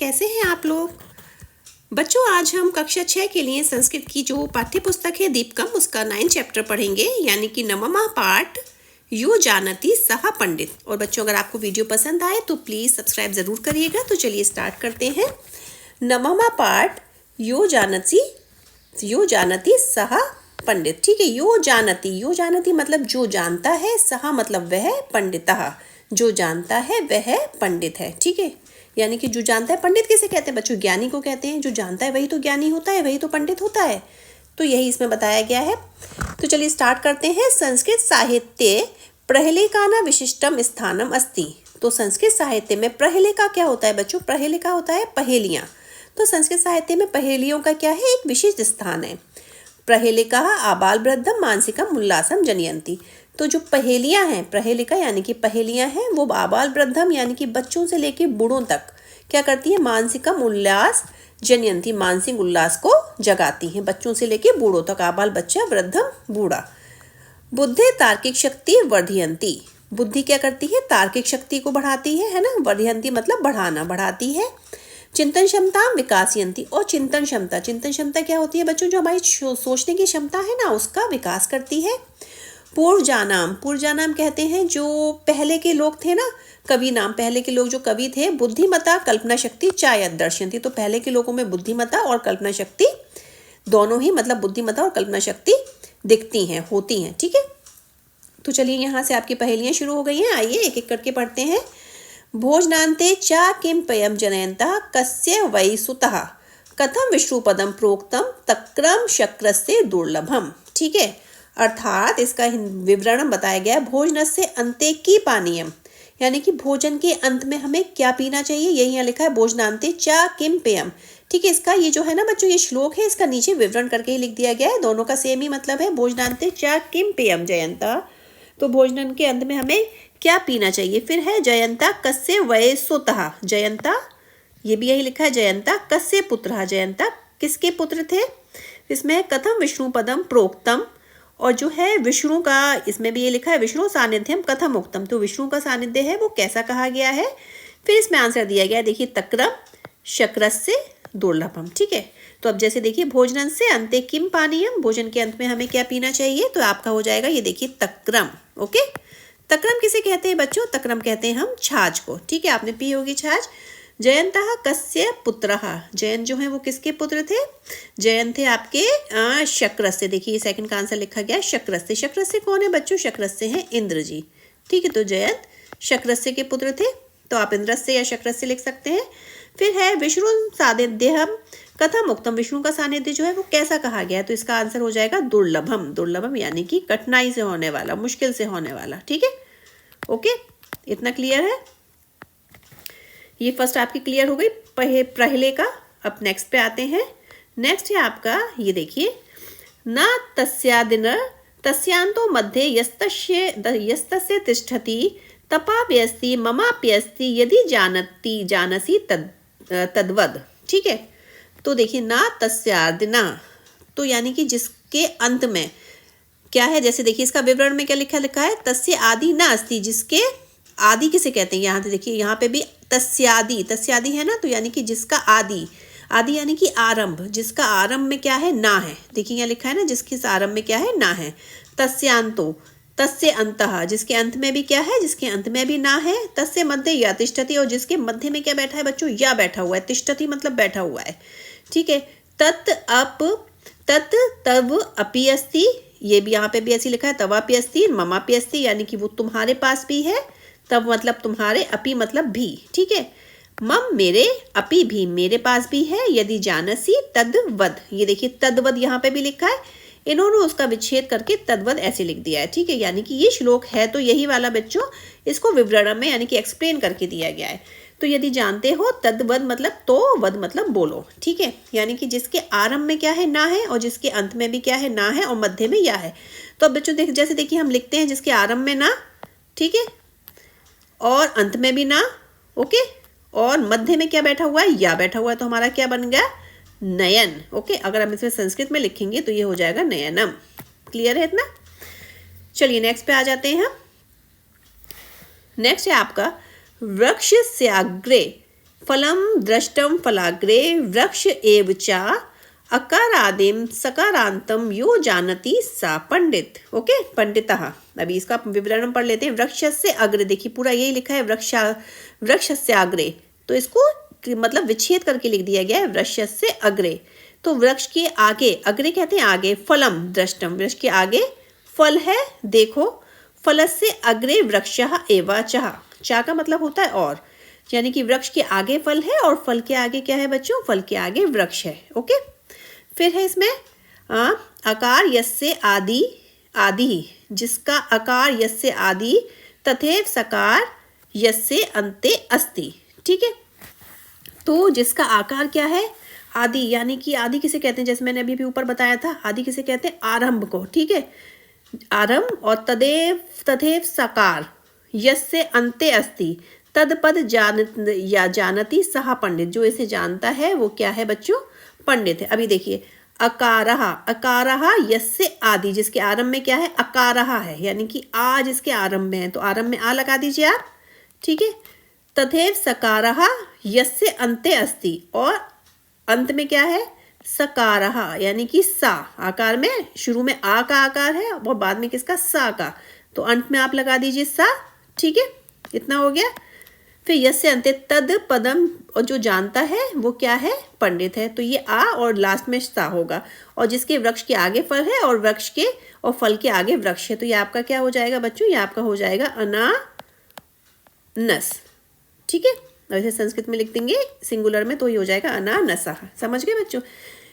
कैसे हैं आप लोग बच्चों। आज हम कक्षा 6 के लिए संस्कृत की जो पाठ्य पुस्तक है दीपकम, उसका 9 चैप्टर पढ़ेंगे, यानी कि नवमा पाठ यो जानती सह पंडित। और बच्चों, अगर आपको वीडियो पसंद आए तो प्लीज़ सब्सक्राइब ज़रूर करिएगा। तो चलिए स्टार्ट करते हैं। नवमा पाठ यो जानती सह पंडित। ठीक है, यो जानती मतलब जो जानता है, सह मतलब वह, पंडितः जो जानता है वह पंडित है। ठीक है, यानी कि जो जानता है, पंडित किसे कहते हैं बच्चों? ज्ञानी को कहते हैं। जो जानता है वही तो ज्ञानी होता है, वही तो पंडित होता है। तो यही इसमें बताया गया है। तो चलिए स्टार्ट करते हैं। संस्कृत साहित्य प्रहेलिकाना विशिष्टम स्थानम अस्ति। तो संस्कृत साहित्य में प्रहेलिका क्या होता है बच्चों? प्रहेलिका होता है पहेलियाँ। तो संस्कृत साहित्य में पहेलियों का क्या है? एक विशिष्ट स्थान है। प्रहेलिका आबाल वृद्धम मानसिकम उल्लासम जनयंती। तो जो पहेलियाँ हैं, प्रहेलिका यानी कि पहेलियाँ हैं, वो आबाल वृद्धम यानी कि बच्चों से लेके बूढ़ों तक क्या करती है? मानसिकम उल्लास जनयंती, मानसिक उल्लास को जगाती हैं। बच्चों से लेके बूढ़ों तक, आबाल बच्चा, वृद्धम बूढ़ा। बुद्धि तार्किक शक्ति वर्धयंती। बुद्धि क्या करती है? तार्किक शक्ति को बढ़ाती है ना। वर्धयंती मतलब बढ़ाना, बढ़ाती है। चिंतन क्षमता विकासयंती। और चिंतन क्षमता क्या होती है बच्चों? जो हमारी सोचने की क्षमता है ना, उसका विकास करती है। पूर्वजानाम कहते हैं जो पहले के लोग थे ना, कवि नाम, पहले के लोग जो कवि थे। बुद्धिमता कल्पना शक्ति चायत दर्शयंती। तो पहले के लोगों में बुद्धिमता और कल्पना शक्ति दोनों ही, मतलब बुद्धिमता और कल्पना शक्ति दिखती हैं, होती हैं। ठीक है, तो चलिए यहाँ से आपकी पहेलियाँ शुरू हो गई हैं। आइए एक एक करके पढ़ते हैं। भोजनान्ते चा किम पयम जनयन्तः कस्य वै सुतः कथम विष्णुपदम प्रोक्तम तक्रम शक्रस्य दुर्लभम। ठीक है, अर्थात इसका विवरण बताया गया है। भोजन से अंते की पानीयम, यानी कि भोजन के अंत में हमें क्या पीना चाहिए, यही यहाँ लिखा है। भोजनान्ते चा किम पेयम। ठीक है, इसका ये जो है ना बच्चों, ये श्लोक है, इसका नीचे विवरण करके ही लिख दिया गया है। दोनों का सेम ही मतलब है। भोजनान्ते चा किम पेयम जयंता, तो भोजन के अंत में हमें क्या पीना चाहिए। फिर है जयंता कस्य वै सुतः। जयंता, ये भी यही लिखा है। जयंता कस्य पुत्रः, जयंता किसके पुत्र थे। इसमें कथम विष्णु पदम प्रोक्तम, और जो है विष्णु का, इसमें भी ये लिखा है विष्णु सानिध्यम कथम उक्तम। तो विष्णु का सानिध्य है वो कैसा कहा गया है। फिर इसमें आंसर दिया गया है, देखिए, तक्रम शक्रस्य दुर्लभम। ठीक है, तो अब जैसे देखिए, भोजन से अंते किम पानीयम, भोजन के अंत में हमें क्या पीना चाहिए, तो आपका हो जाएगा ये देखिए तक्रम। ओके, तक्रम किसे कहते हैं बच्चों? तक्रम कहते हैं हम छाछ को। ठीक है, आपने पी होगी छाछ। जयंतः कस्य पुत्रः, जयंत जो है वो किसके पुत्र थे? जयंत थे आपके शक्रस्य। देखिए ये सेकंड का आंसर लिखा गया शक्रस्य। शक्रस्य कौन है बच्चों? शक्रस्य हैं इंद्र जी। ठीक है, तो जयंत शक्रस्य के पुत्र थे, तो आप इंद्रस्य या शक्रस्य लिख सकते हैं। फिर है विष्णु सानिध्यम कथम उक्तम, विष्णु का सानिध्य जो है वो कैसा कहा गया है, तो इसका आंसर हो जाएगा दुर्लभम। दुर्लभम यानी कि कठिनाई से होने वाला, मुश्किल से होने वाला। ठीक है, ओके, इतना क्लियर है। ये फर्स्ट आपकी क्लियर हो गई पहले का। अब नेक्स्ट पे आते हैं। नेक्स्ट है आपका, ये देखिए, न तस्यादिन तस्यांतो मध्ये यस्तस्य तिष्ठति तपाप्यस्ति ममाप्यस्ति यदि जानसी तद्वद। ठीक है, तो देखिए, ना तस्यादिना, तो यानी कि जिसके अंत में क्या है। जैसे देखिए इसका विवरण में क्या लिखा है, तस्य आदि न अस्ति, जिसके आदि किसे कहते हैं। यहाँ पे देखिए, यहाँ पे भी तस्यादि है ना, तो यानी कि जिसका आदि यानी कि आरंभ, जिसका आरंभ में क्या है, ना है। देखिए यहाँ लिखा है ना, जिसके आरंभ में क्या है, ना है। तस्यांतो, तस्य अंतः, जिसके अंत में भी क्या है, जिसके अंत में भी ना है। तस्य मध्य या तिष्ठति, और जिसके मध्य में क्या बैठा है बच्चों, या बैठा हुआ है। तिष्ठति मतलब बैठा हुआ है। ठीक है, तत् तव अपि अस्ति, ये भी यहाँ पे भी ऐसी लिखा है, तवापि अस्ति ममापि अस्ति, यानी कि वो तुम्हारे पास भी है। तब मतलब तुम्हारे, अपि मतलब भी। ठीक है, मम मेरे, अपि भी मेरे पास भी है। यदि जानसी तद्वद, ये देखिए तद्वद यहाँ पे भी लिखा है। इन्होंने उसका विच्छेद करके तद्वद ऐसे लिख दिया है। ठीक है, यानी कि ये श्लोक है तो यही वाला बच्चों, इसको विवरण में यानी कि एक्सप्लेन करके दिया गया है। तो यदि जानते हो, तद्वद मतलब तो, वद मतलब बोलो। ठीक है, यानी कि जिसके आरंभ में क्या है, ना है, और जिसके अंत में भी क्या है, ना है, और मध्य में या है। तो अब बच्चों जैसे देखिए हम लिखते हैं, जिसके आरंभ में ना, ठीक है, और अंत में भी ना, ओके, और मध्य में क्या बैठा हुआ है, या बैठा हुआ है। तो हमारा क्या बन गया, नयन। ओके, अगर हम इसमें संस्कृत में लिखेंगे तो ये हो जाएगा नयनम। क्लियर है इतना? चलिए नेक्स्ट पे आ जाते हैं हम। नेक्स्ट है आपका वृक्षस्याग्रे फलम दृष्टम फलाग्रे वृक्ष एव चा अकारादिम सकारांतम यो जानती सा पंडित। ओके, पंडितः। अभी इसका विवरण पढ़ लेते हैं। वृक्षस्य अग्रे, देखिए पूरा यही लिखा है वृक्षस्य अग्रे, तो इसको मतलब विच्छेद करके लिख दिया गया है वृक्षस्य अग्रे। तो वृक्ष के आगे, अग्रे कहते हैं आगे, फलम दृष्टम, वृक्ष के आगे फल है, देखो। फलस्य अग्रे वृक्षः एव चा, चा का मतलब होता है और, यानी कि वृक्ष के आगे फल है और फल के आगे क्या है बच्चों, फल के आगे वृक्ष है। ओके, फिर है इसमें अकार यस्य आदि, आदि जिसका अकार यस्य आदि तथैव सकार यस्य अन्ते अस्ति। ठीक है, तो जिसका आकार क्या है, आदि, यानी कि आदि किसे कहते हैं, जैसे मैंने अभी भी ऊपर बताया था, आदि किसे कहते हैं, आरंभ को। ठीक है, आरंभ, और तथैव सकार यस्य अन्ते अस्ति तदपद जानती सहा पंडित, जो इसे जानता है वो क्या है बच्चों, पंडित है। अभी देखिए अकारः, अकारः यस्य आदि, जिसके आरंभ में क्या है, अकारः है, यानी कि आ जिसके आरंभ में है, तो आरंभ में आ लगा दीजिए आप। ठीक है, तथैव सकारः यस्य अन्ते अस्ति, और अंत में क्या है, सकारः, यानी कि सा, आकार में शुरू में आ का आकार है और बाद में किसका, सा का, तो अंत में आप लगा दीजिए सा। ठीक है, इतना हो गया। फिर यस्य अन्ते तद पदम, और जो जानता है वो क्या है, पंडित है, तो ये आ और लास्ट में सा होगा, और जिसके वृक्ष के आगे फल है और वृक्ष के और फल के आगे वृक्ष है, तो ये आपका क्या हो जाएगा बच्चों, ये आपका हो जाएगा अनानस। ठीक है, वैसे संस्कृत में लिख देंगे सिंगुलर में, तो ये हो जाएगा अनानसः। समझ गए बच्चों,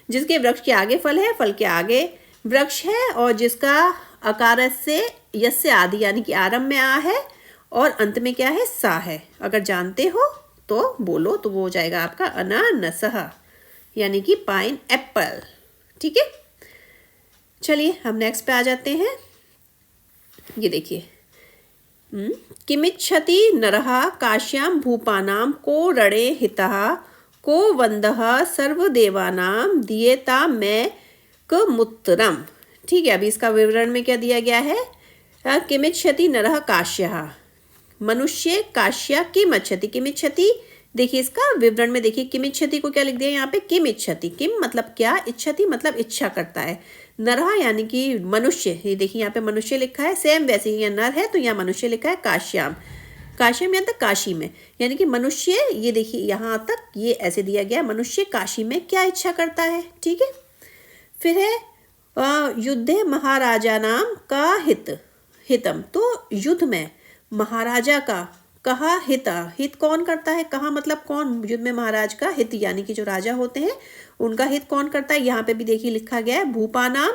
जिसके वृक्ष के आगे फल है, फल के आगे वृक्ष है, और जिसका अकार से यस्य आदि, यानी कि आरंभ में आ है और अंत में क्या है, सा है। अगर जानते हो तो बोलो, तो वो हो जाएगा आपका अनानसः, यानी कि पाइन एप्पल। ठीक है, चलिए हम नेक्स्ट पे आ जाते हैं। ये देखिए, किमिच्छति नरः काश्यां भूपानां को रणे हितः को वंदः सर्वदेवानां दीयेता मैं कमुत्तरम। ठीक है, अभी इसका विवरण में क्या दिया गया है, किमिच्छति नरः काश्यः, मनुष्य काश्या किमिच्छति, किमिच्छति, देखिए इसका विवरण में देखिए, किमिच्छति को क्या लिख दिया यहाँ पे, किम इच्छति, किम मतलब क्या, इच्छति मतलब इच्छा करता है, नरः यानी कि मनुष्य, ये देखिए यहाँ पे मनुष्य लिखा है, सेम वैसे ही नर है तो यहाँ मनुष्य लिखा है, काश्याम, काशी में तक काशी में, यानी कि मनुष्य, ये देखिए यहाँ तक ये ऐसे दिया गया, मनुष्य काशी में क्या इच्छा करता है। ठीक है, फिर है युद्धे महाराजा नाम का हितम, तो युद्ध में महाराजा का कहा हित, हित कौन करता है, कहा मतलब कौन, युद्ध में महाराज का हित, यानी कि जो राजा होते हैं उनका हित कौन करता है। यहाँ पे भी देखिए लिखा गया है भूपानाम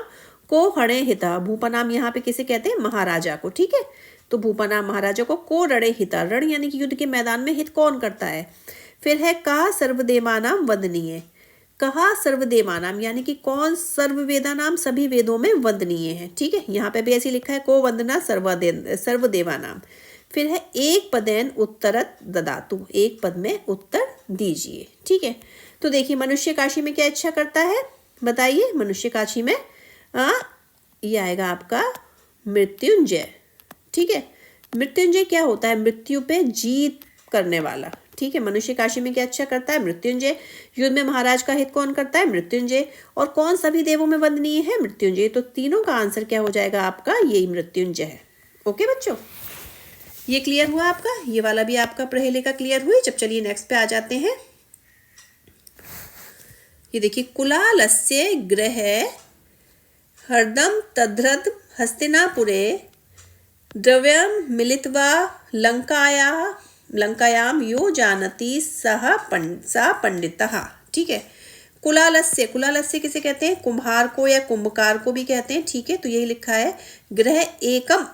को हणे हिता, भूपानाम यहाँ पे किसे कहते हैं, महाराजा को। ठीक है, तो भूपानाम महाराजा को रणे हिता, रण यानी कि युद्ध के मैदान में हित कौन करता है। फिर है कहा सर्वदेवानाम वंदनीय, कहा सर्वदेवानाम यानी कि कौन, सर्ववेदानाम सभी वेदों में वंदनीय है। ठीक है, यहाँ पे भी ऐसे लिखा है को वंदना सर्वदेवानाम। फिर है एक पदेन उत्तरत ददातु, एक पद में उत्तर दीजिए। ठीक है, तो देखिए मनुष्य काशी में क्या इच्छा करता है, बताइए। मनुष्य काशी में ये आएगा आपका मृत्युंजय। ठीक है, मृत्युंजय क्या होता है, मृत्यु पे जीत करने वाला। ठीक है, मनुष्य काशी में क्या इच्छा करता है, मृत्युंजय। युद्ध में महाराज का हित कौन करता है, मृत्युंजय। और कौन सभी देवों में वंदनीय है, मृत्युंजय। तो तीनों का आंसर क्या हो जाएगा आपका, यही मृत्युंजय है। ओके बच्चों, ये क्लियर हुआ आपका, ये वाला भी आपका पहले का क्लियर हुई। जब चलिए नेक्स्ट पे आ जाते हैं। ये देखिए कुलालस्य गृह हरदम तद्रद हस्तिनापुरे द्रव्यम मिलित्वा लंकायाम यो जानती सा पंडितः। ठीक है, कुलालस्य, कुलालस्य किसे कहते हैं, कुम्हार को या कुंभकार को भी कहते हैं। ठीक है, तो यही लिखा है गृह एकम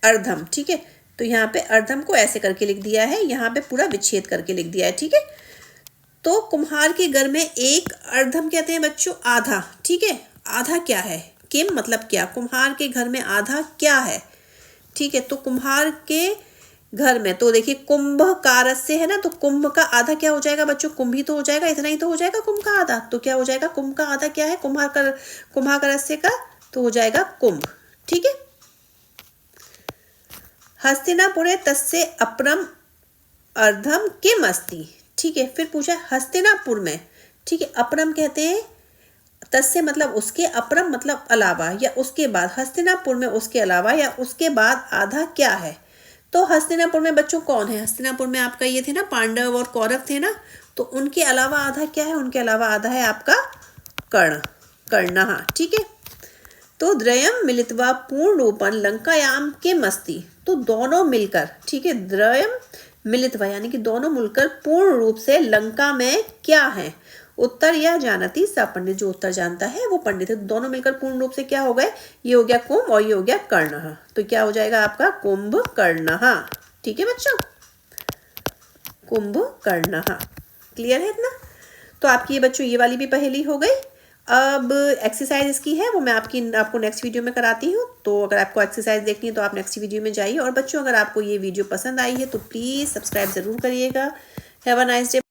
अर्धम। ठीक है, तो यहाँ पे अर्धम को ऐसे करके लिख दिया है, यहाँ पे पूरा विच्छेद करके लिख दिया है। ठीक है, तो कुम्हार के घर में एक अर्धम कहते हैं बच्चों, आधा। ठीक है, आधा क्या है, किम मतलब क्या, कुम्हार के घर में आधा क्या है। ठीक है, तो कुम्हार के घर में, तो देखिए कुंभकारस्य है ना, तो कुंभ का आधा क्या हो जाएगा बच्चों, कुंभ ही तो हो जाएगा, इतना ही तो हो जाएगा कुंभ का आधा। तो क्या हो जाएगा, कुंभ का आधा क्या है, कुम्हाकारस्य का, तो हो जाएगा कुंभ। ठीक है, हस्तिनापुरे तस्य अपरम अर्धम किम अस्ति, ठीक है। फिर पूछा हस्तिनापुर में, ठीक है। अपरम कहते हैं तस्य मतलब उसके, अपरम मतलब अलावा या उसके बाद। हस्तिनापुर में उसके अलावा या उसके बाद आधा क्या है। तो हस्तिनापुर में बच्चों कौन है, हस्तिनापुर में आपका ये थे ना पांडव और कौरव थे ना, तो उनके अलावा आधा क्या है, उनके अलावा आधा है आपका कर्ण, कर्णः, ठीक है। तो द्रयम मिलित्वा पूर्ण रूपन लंकायाम किम अस्ति, तो दोनों मिलकर, ठीक है। द्रयम मिलित्वा यानी कि दोनों मिलकर पूर्ण रूप से लंका में क्या है। उत्तर या जानती सा पंडित, जो उत्तर जानता है वो पंडित है। दोनों मिलकर पूर्ण रूप से क्या हो गए, ये हो गया कुंभ और ये हो गया कर्णः, तो क्या हो जाएगा आपका कुंभकर्णः, ठीक है बच्चों, कुंभकर्णः। क्लियर है इतना। तो आपकी ये बच्चों ये वाली भी पहेली हो गई। अब एक्सरसाइज इसकी है वो मैं आपको नेक्स्ट वीडियो में कराती हूँ। तो अगर आपको एक्सरसाइज देखनी है तो आप नेक्स्ट वीडियो में जाइए। और बच्चों अगर आपको ये वीडियो पसंद आई है तो प्लीज़ सब्सक्राइब ज़रूर करिएगा। Have a nice day.